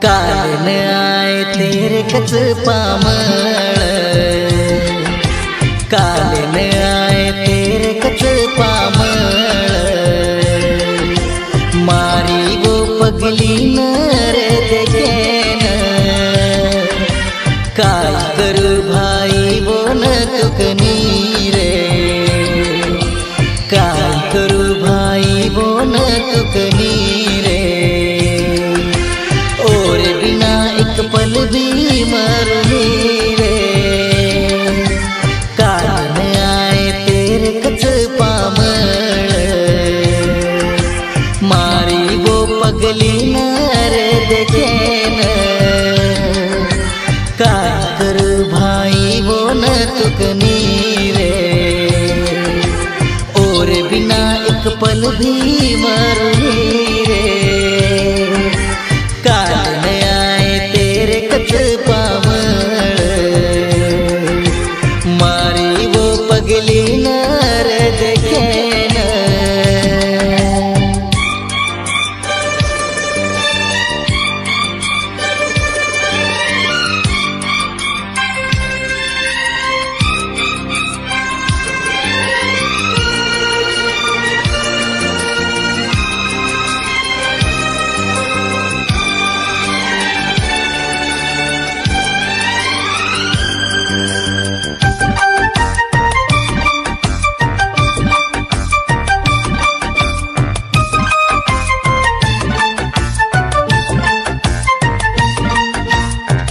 कालन आए तेरे कच पामण, कालन आए तेरे कच पामण, मारी वो पगली नर देखे न, काय करू भाई वो न तुकनी रे, काय करू भाई वो न तुकनी रे, और बिना एक पल भी मरनी रे, कालन आए तेरे कच पामण, मारी वो पगली नर देखे न, काय करू भाई वो न तुकनी रे, और बिना एक पल भी मरनी रे, कालन आए तेरे कच पामण, मारी वो पगली नर देखे न।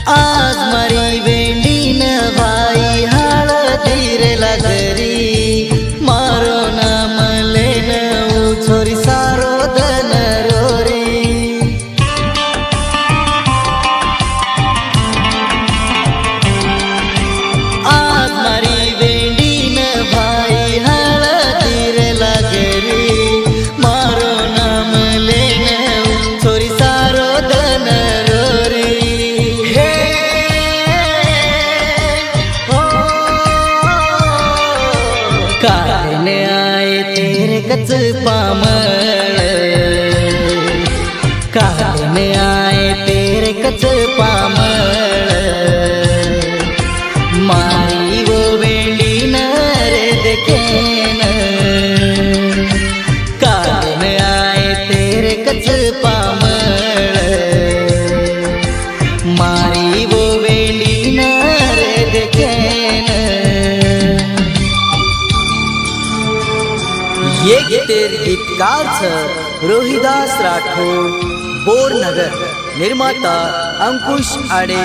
आज मारी वेंडी न भाई हळदीर लागरी, मारो नाम लेन छोरी सारो दन रोरी, आज मारी वेंडी न भाई हळदीर लागरी, मारो नाम लेन छोरी सारो दन रोरी, कालन आए तेरे कच पामण, कालन आए तेरे कच पामण, मारी वो वेंडी नर देखे न, कालन आए तेरे कच पामण, मारी वो वेंडी नर देखे न। ये गीतकार रोहिदास राठौर, बोरनगर, निर्माता अंकुश आडे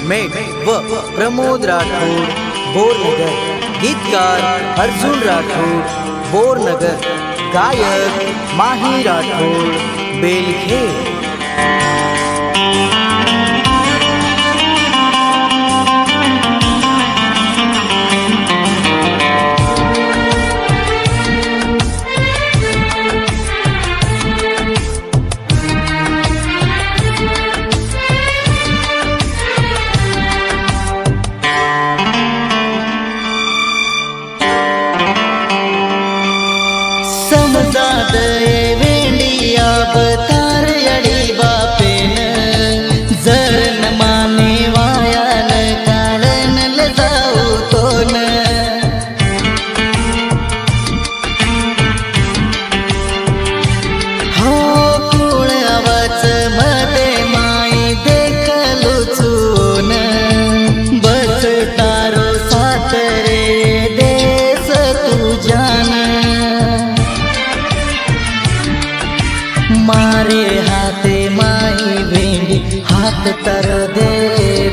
मेट व प्रमोद राठौर, बोरनगर, गीतकार अर्जुन राठौर, बोरनगर, गायक माही राठौर, बेलखेर। समजाद वेंडिया बतार अड़ी बापेन, जर न माने वायान कालन ल जाऊ तो न, हो कुळ आवाज मध्ये माई देखलू चून, बस तारो साथ रे देश तू जान, मारे हाथे माई वेंडी हाथ तर दे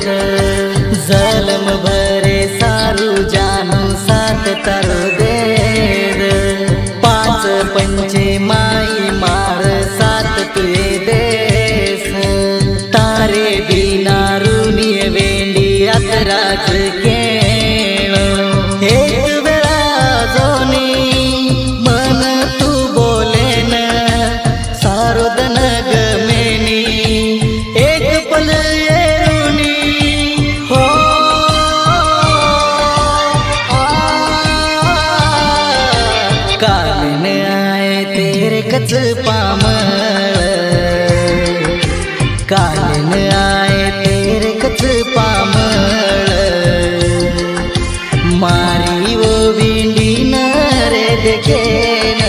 द, जलम भरे सारू जानू साथ तर दे द, पाच पंचे माई मार साथ तुए देस, तारे बिना रूनी वेंडी अतराज केण, एक वेळा जोनी मन तू बोले न, सारो दन गमेनी एक पल येरुनी, हो कालन आए तेरे कच पामळ कालन आए तेरे कच पामळ मारी वो विंडी न रे देखेन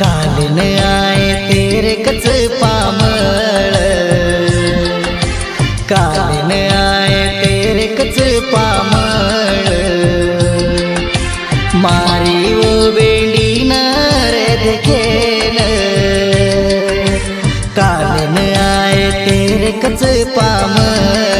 कालन आए तेरे कच पामळ कालन आए तेरे कच पामळ मारी वो बेंडी न रे देखेन कालन आए तेरे कच पामळ